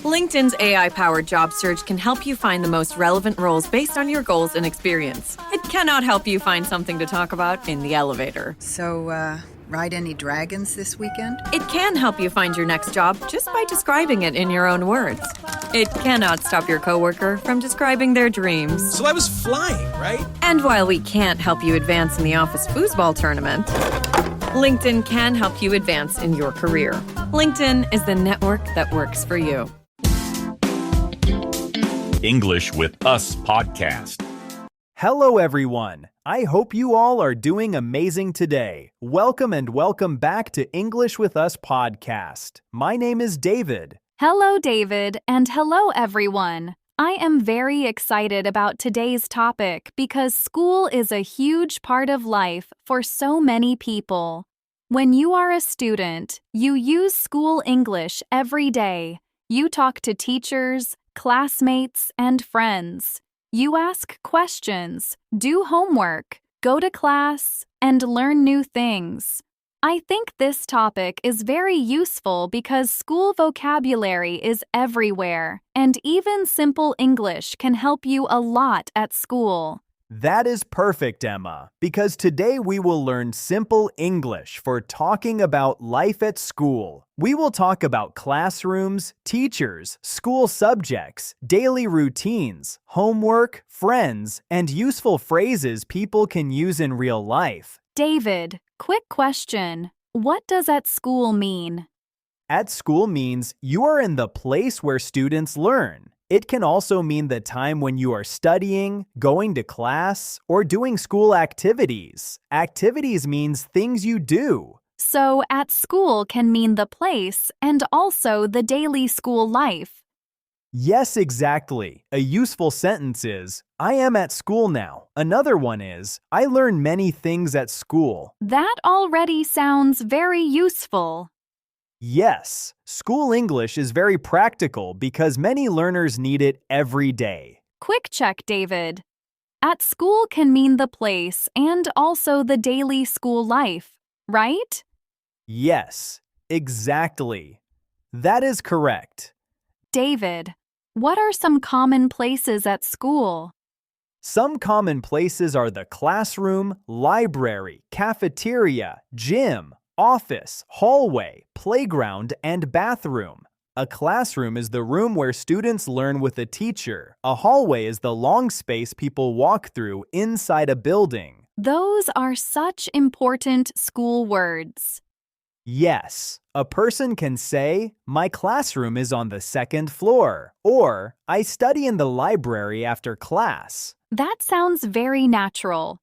LinkedIn's AI-powered job search can help you find the most relevant roles based on your goals and experience. It cannot help you find something to talk about in the elevator. So, ride any dragons this weekend? It can help you find your next job just by describing it in your own words. It cannot stop your coworker from describing their dreams. So I was flying, right? And while we can't help you advance in the office foosball tournament, LinkedIn can help you advance in your career. LinkedIn is the network that works for you. English with Us podcast. Hello, everyone. I hope you all are doing amazing today. Welcome back to English with Us podcast. My name is David. Hello, David, and hello, everyone. I am very excited about today's topic because school is a huge part of life for so many people. When you are a student, you use school English every day. You talk to teachers, classmates, and friends. You ask questions, do homework, go to class, and learn new things. I think this topic is very useful because school vocabulary is everywhere, and even simple English can help you a lot at school. That is perfect, Emma, because today we will learn simple English for talking about life at school. We will talk about classrooms, teachers, school subjects, daily routines, homework, friends, and useful phrases people can use in real life. David, quick question. What does at school mean? At school means you are in the place where students learn. It can also mean the time when you are studying, going to class, or doing school activities. Activities means things you do. So, at school can mean the place and also the daily school life. Yes, exactly. A useful sentence is, I am at school now. Another one is, I learn many things at school. That already sounds very useful. Yes, school English is very practical because many learners need it every day. Quick check, David. At school can mean the place and also the daily school life, right? Yes, exactly. That is correct. David, what are some common places at school? Some common places are the classroom, library, cafeteria, gym, office, hallway, playground, and bathroom. A classroom is the room where students learn with a teacher. A hallway is the long space people walk through inside a building. Those are such important school words. Yes, a person can say, my classroom is on the second floor, or I study in the library after class. That sounds very natural.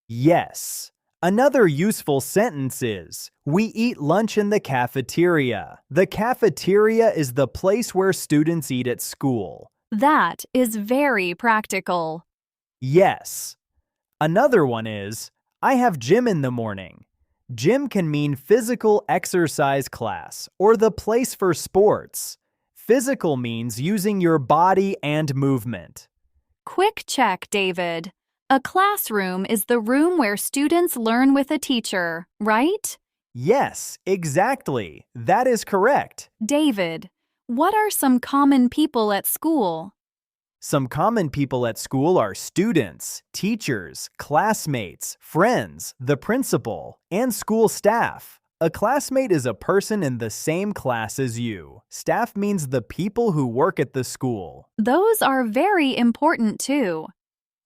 Yes. Another useful sentence is, we eat lunch in the cafeteria. The cafeteria is the place where students eat at school. That is very practical. Yes. Another one is, I have gym in the morning. Gym can mean physical exercise class or the place for sports. Physical means using your body and movement. Quick check, David. A classroom is the room where students learn with a teacher, right? Yes, exactly. That is correct. David, what are some common people at school? Some common people at school are students, teachers, classmates, friends, the principal, and school staff. A classmate is a person in the same class as you. Staff means the people who work at the school. Those are very important too.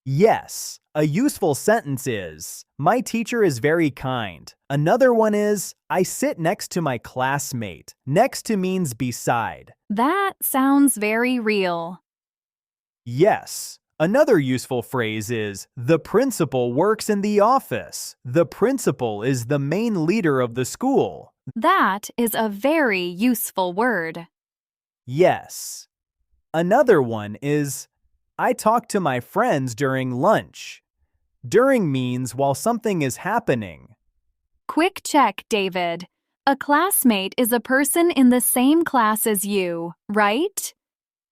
Yes, a useful sentence is, my teacher is very kind. Another one is, I sit next to my classmate. Next to means beside. That sounds very real. Yes. Another useful phrase is, the principal works in the office. The principal is the main leader of the school. That is a very useful word. Yes. Another one is, I talk to my friends during lunch. During means while something is happening. Quick check, David. A classmate is a person in the same class as you, right?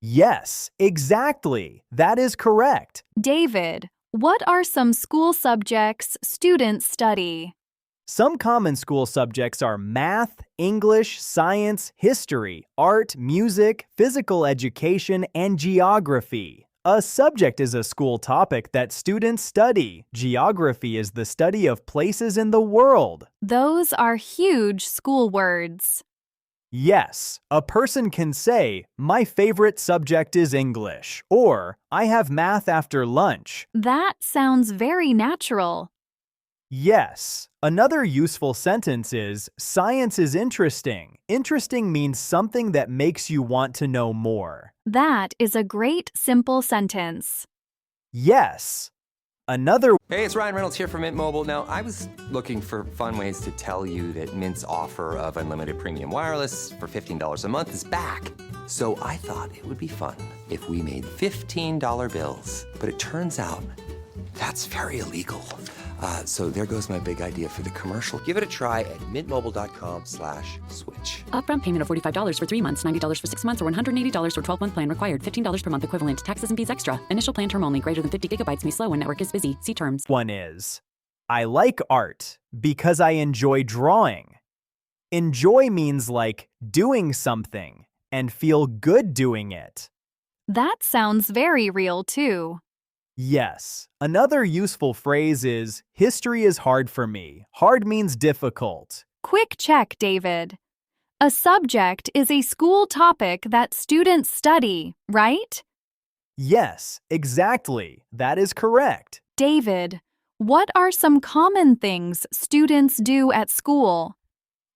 Yes, exactly. That is correct. David, what are some school subjects students study? Some common school subjects are math, English, science, history, art, music, physical education, and geography. A subject is a school topic that students study. Geography is the study of places in the world. Those are huge school words. Yes, a person can say, "My favorite subject is English," or "I have math after lunch." That sounds very natural. Yes, another useful sentence is, "Science is interesting." Interesting means something that makes you want to know more. That is a great simple sentence. Yes. Another Hey, it's Ryan Reynolds here from Mint Mobile. Now, I was looking for fun ways to tell you that Mint's offer of unlimited premium wireless for $15 a month is back. So I thought it would be fun if we made $15 bills. But it turns out that's very illegal. So there goes my big idea for the commercial. Give it a try at mintmobile.com/switch. Upfront payment of $45 for 3 months, $90 for 6 months, or $180 for 12-month plan required. $15 per month equivalent. Taxes and fees extra. Initial plan term only. Greater than 50 gigabytes may slow when network is busy. See terms. one is, I like art because I enjoy drawing. Enjoy means like doing something and feel good doing it. That sounds very real too. Yes. Another useful phrase is, history is hard for me. Hard means difficult. Quick check, David. A subject is a school topic that students study, right? Yes, exactly. That is correct. David, what are some common things students do at school?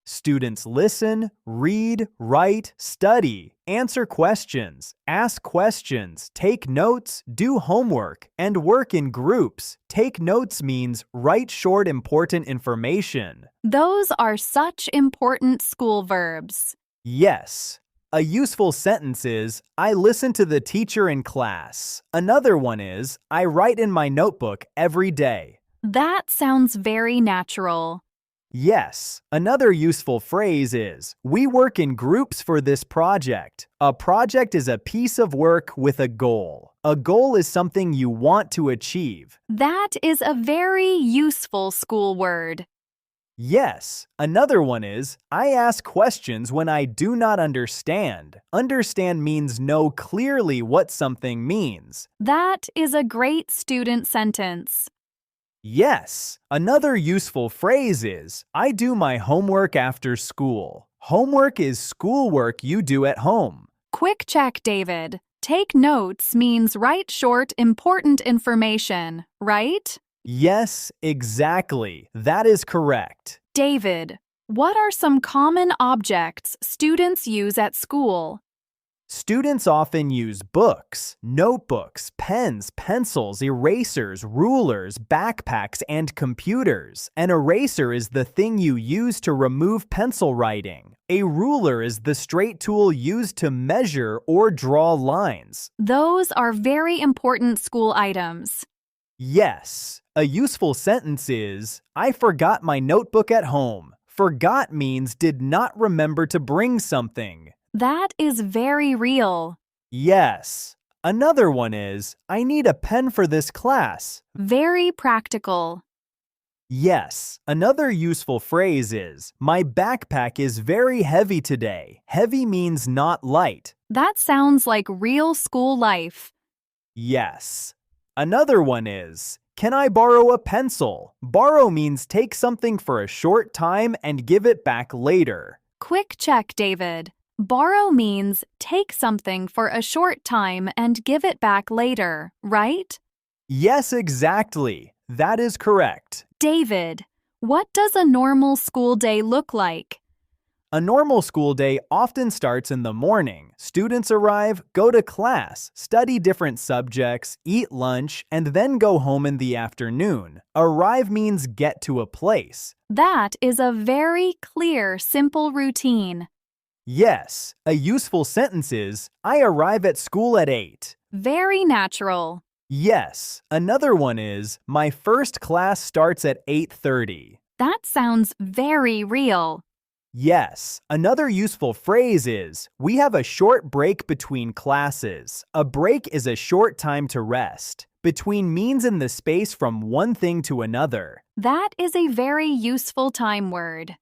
Students listen, read, write, study, answer questions, ask questions, take notes, do homework, and work in groups. Take notes means write short important information. Those are such important school verbs. Yes. A useful sentence is, I listen to the teacher in class. Another one is, I write in my notebook every day. That sounds very natural. Yes, another useful phrase is, we work in groups for this project. A project is a piece of work with a goal. A goal is something you want to achieve. That is a very useful school word. Yes, another one is, I ask questions when I do not understand. Understand means know clearly what something means. That is a great student sentence. Yes, another useful phrase is, I do my homework after school. Homework is schoolwork you do at home. Quick check, David. Take notes means write short, important information, right? Yes, exactly. That is correct. David, what are some common objects students use at school? Students often use books, notebooks, pens, pencils, erasers, rulers, backpacks, and computers. An eraser is the thing you use to remove pencil writing. A ruler is the straight tool used to measure or draw lines. Those are very important school items. Yes, a useful sentence is, I forgot my notebook at home. Forgot means did not remember to bring something. That is very real. Yes. Another one is, I need a pen for this class. Very practical. Yes. Another useful phrase is, my backpack is very heavy today. Heavy means not light. That sounds like real school life. Yes. Another one is, can I borrow a pencil? Borrow means take something for a short time and give it back later. Quick check, David. Borrow means take something for a short time and give it back later, right? Yes, exactly. That is correct. David, what does a normal school day look like? A normal school day often starts in the morning. Students arrive, go to class, study different subjects, eat lunch, and then go home in the afternoon. Arrive means get to a place. That is a very clear, simple routine. Yes, a useful sentence is, I arrive at school at 8. Very natural. Yes, another one is, my first class starts at 8:30. That sounds very real. Yes, another useful phrase is, we have a short break between classes. A break is a short time to rest. Between means in the space from one thing to another. That is a very useful time word.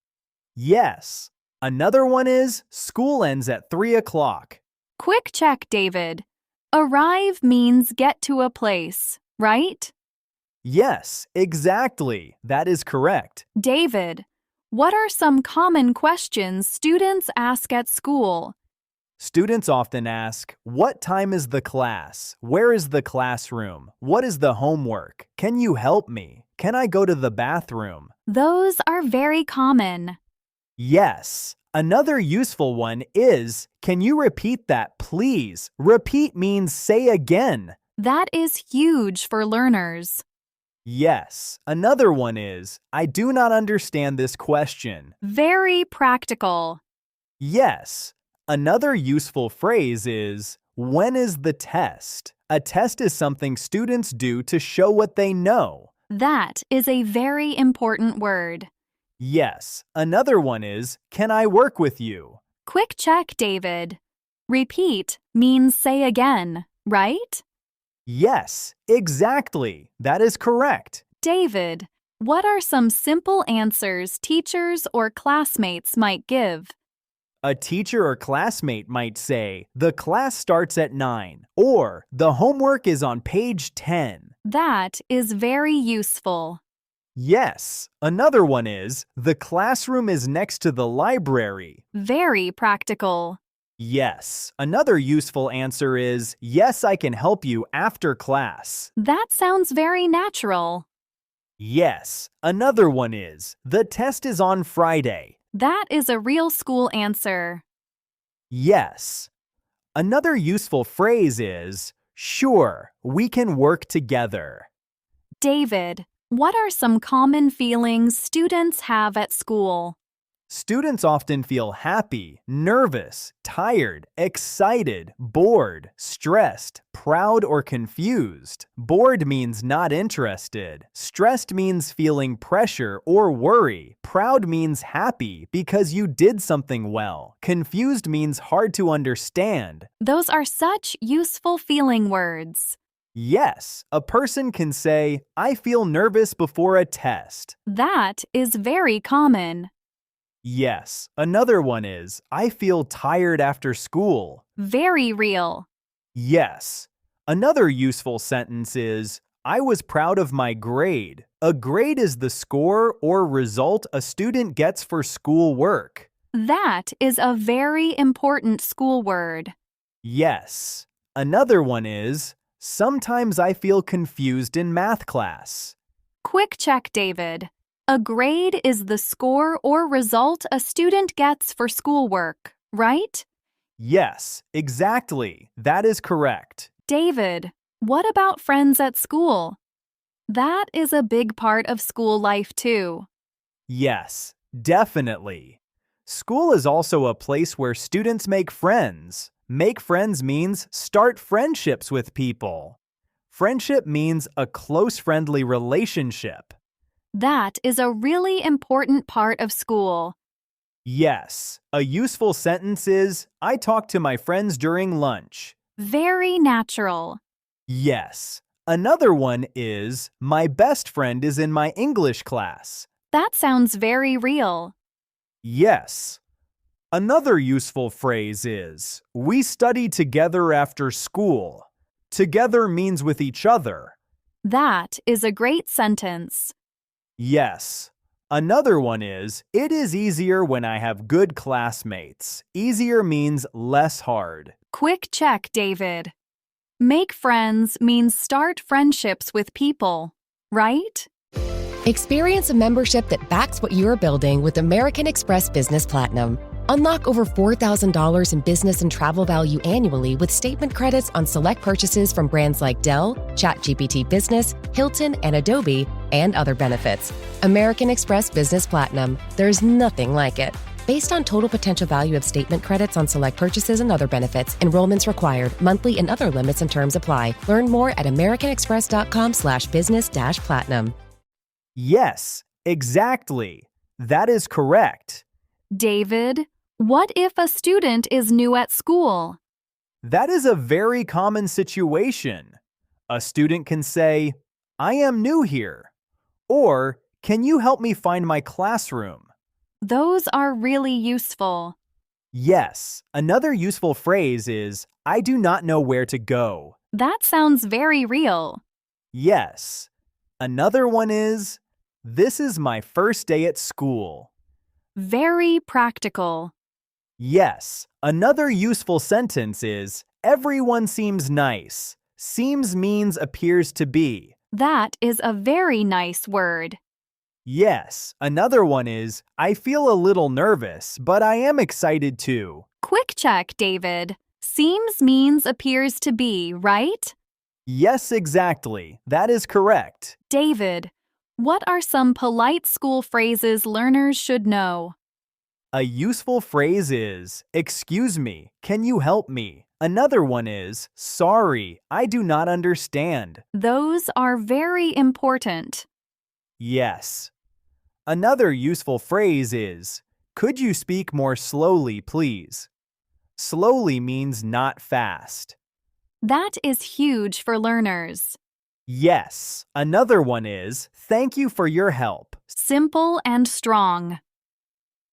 Yes. Another one is school ends at 3 o'clock. Quick check, David. Arrive means get to a place, right? Yes, exactly. That is correct. David, what are some common questions students ask at school? Students often ask, what time is the class? Where is the classroom? What is the homework? Can you help me? Can I go to the bathroom? Those are very common. Yes. Another useful one is, can you repeat that, please? Repeat means say again. That is huge for learners. Yes. Another one is, I do not understand this question. Very practical. Yes. Another useful phrase is, when is the test? A test is something students do to show what they know. That is a very important word. Yes. Another one is, can I work with you? Quick check, David. Repeat means say again, right? Yes, exactly. That is correct. David, what are some simple answers teachers or classmates might give? A teacher or classmate might say, the class starts at 9, or the homework is on page 10. That is very useful. Yes. Another one is, the classroom is next to the library. Very practical. Yes. Another useful answer is, yes, I can help you after class. That sounds very natural. Yes. Another one is, the test is on Friday. That is a real school answer. Yes. Another useful phrase is, sure, we can work together. David, what are some common feelings students have at school? Students often feel happy, nervous, tired, excited, bored, stressed, proud, or confused. Bored means not interested. Stressed means feeling pressure or worry. Proud means happy because you did something well. Confused means hard to understand. Those are such useful feeling words. Yes, a person can say, I feel nervous before a test. That is very common. Yes, another one is, I feel tired after school. Very real. Yes. Another useful sentence is, I was proud of my grade. A grade is the score or result a student gets for school work. That is a very important school word. Yes. Another one is, sometimes I feel confused in math class. Quick check, David. A grade is the score or result a student gets for schoolwork, right? Yes, exactly. That is correct. David, what about friends at school? That is a big part of school life too. Yes, definitely. School is also a place where students make friends. Make friends means start friendships with people. Friendship means a close friendly relationship. That is a really important part of school. Yes, a useful sentence is, I talk to my friends during lunch. Very natural. Yes. Another one is, my best friend is in my English class. That sounds very real. Yes. Another useful phrase is, we study together after school. Together means with each other. That is a great sentence. Yes. Another one is, it is easier when I have good classmates. Easier means less hard. Quick check, David. Make friends means start friendships with people, right? Experience a membership that backs what you're building with American Express Business Platinum. Unlock over $4,000 in business and travel value annually with statement credits on select purchases from brands like Dell, ChatGPT Business, Hilton, and Adobe, and other benefits. American Express Business Platinum. There's nothing like it. Based on total potential value of statement credits on select purchases and other benefits, enrollments required, monthly and other limits and terms apply. Learn more at americanexpress.com/business-platinum. Yes, exactly. That is correct. David, what if a student is new at school? That is a very common situation. A student can say, I am new here. Or, can you help me find my classroom? Those are really useful. Yes, another useful phrase is, I do not know where to go. That sounds very real. Yes. Another one is, this is my first day at school. Very practical. Yes, another useful sentence is, everyone seems nice. Seems means appears to be. That is a very nice word. Yes, another one is, I feel a little nervous, but I am excited too. Quick check, David. Seems means appears to be, right? Yes, exactly. That is correct. David, what are some polite school phrases learners should know? A useful phrase is, excuse me, can you help me? Another one is, sorry, I do not understand. Those are very important. Yes. Another useful phrase is, could you speak more slowly, please? Slowly means not fast. That is huge for learners. Yes. Another one is, thank you for your help. Simple and strong.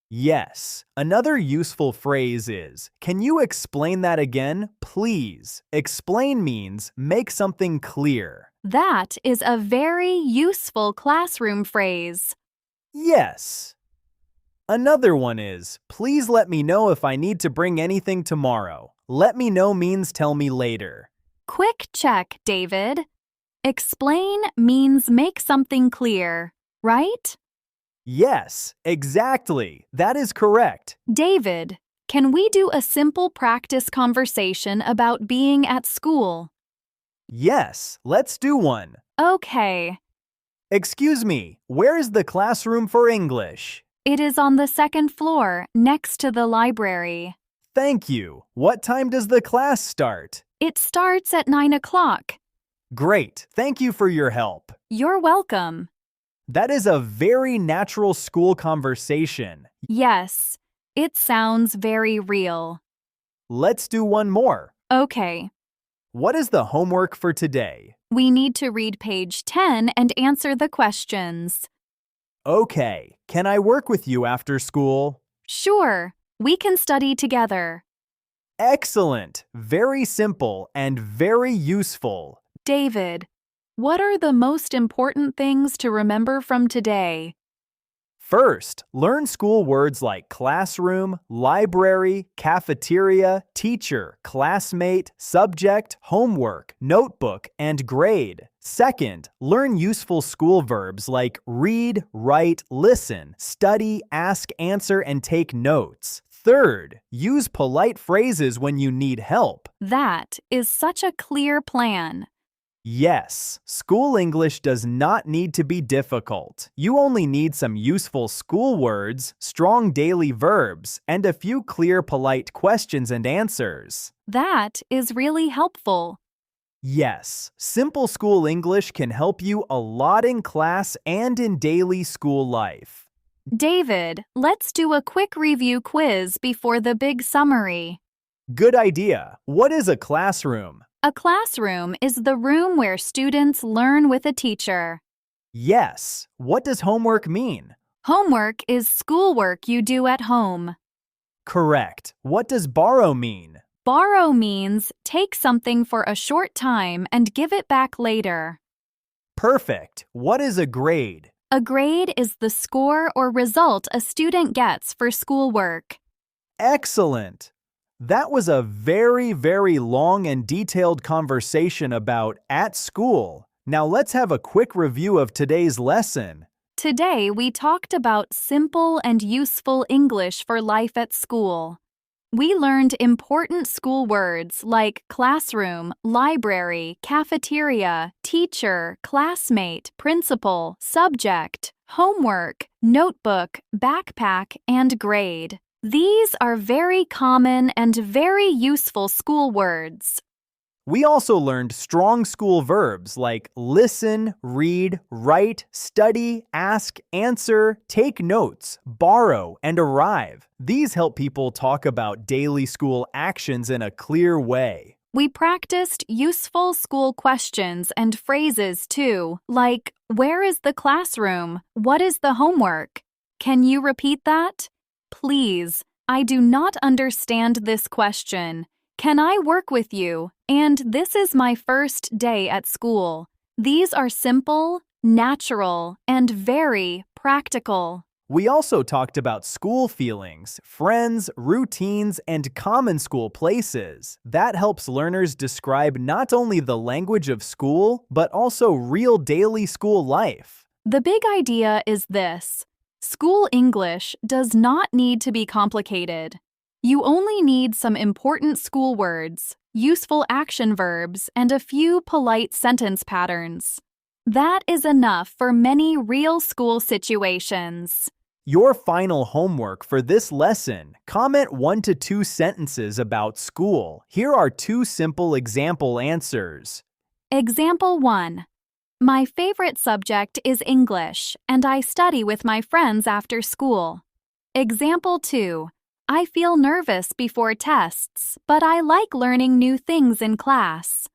Yes. Another useful phrase is, can you explain that again, please? Explain means make something clear. That is a very useful classroom phrase. Yes. Another one is, please let me know if I need to bring anything tomorrow. Let me know means tell me later. Quick check, David. Explain means make something clear, right? Yes, exactly. That is correct. David, can we do a simple practice conversation about being at school? Yes, let's do one. Okay. Excuse me, where is the classroom for English? It is on the second floor, next to the library. Thank you. What time does the class start? It starts at 9 o'clock. Great. Thank you for your help. You're welcome. That is a very natural school conversation. Yes, it sounds very real. Let's do one more. Okay. What is the homework for today? We need to read page 10 and answer the questions. Okay. Can I work with you after school? Sure, we can study together. Excellent. Very simple and very useful. David, what are the most important things to remember from today? First, learn school words like classroom, library, cafeteria, teacher, classmate, subject, homework, notebook, and grade. Second, learn useful school verbs like read, write, listen, study, ask, answer, and take notes. Third, use polite phrases when you need help. That is such a clear plan. Yes, school English does not need to be difficult. You only need some useful school words, strong daily verbs, and a few clear, polite questions and answers. That is really helpful. Yes, simple school English can help you a lot in class and in daily school life. David, let's do a quick review quiz before the big summary. Good idea. What is a classroom? A classroom is the room where students learn with a teacher. Yes. What does homework mean? Homework is schoolwork you do at home. Correct. What does borrow mean? Borrow means take something for a short time and give it back later. Perfect. What is a grade? A grade is the score or result a student gets for schoolwork. Excellent. That was a very, very long and detailed conversation about at school. Now let's have a quick review of today's lesson. Today we talked about simple and useful English for life at school. We learned important school words like classroom, library, cafeteria, teacher, classmate, principal, subject, homework, notebook, backpack, and grade. These are very common and very useful school words. We also learned strong school verbs like listen, read, write, study, ask, answer, take notes, borrow, and arrive. These help people talk about daily school actions in a clear way. We practiced useful school questions and phrases too, like, where is the classroom? What is the homework? Can you repeat that? Please, I do not understand this question. Can I work with you? And this is my first day at school. These are simple, natural, and very practical. We also talked about school feelings, friends, routines, and common school places. That helps learners describe not only the language of school, but also real daily school life. The big idea is this: school English does not need to be complicated. You only need some important school words, useful action verbs, and a few polite sentence patterns. That is enough for many real school situations. Your final homework for this lesson: comment 1 to 2 sentences about school. Here are 2 simple example answers. Example 1. My favorite subject is English, and I study with my friends after school. Example 2. I feel nervous before tests, but I like learning new things in class.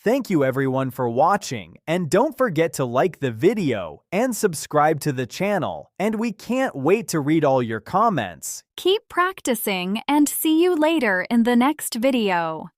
Thank you everyone for watching, and don't forget to like the video and subscribe to the channel, and we can't wait to read all your comments. Keep practicing and see you later in the next video.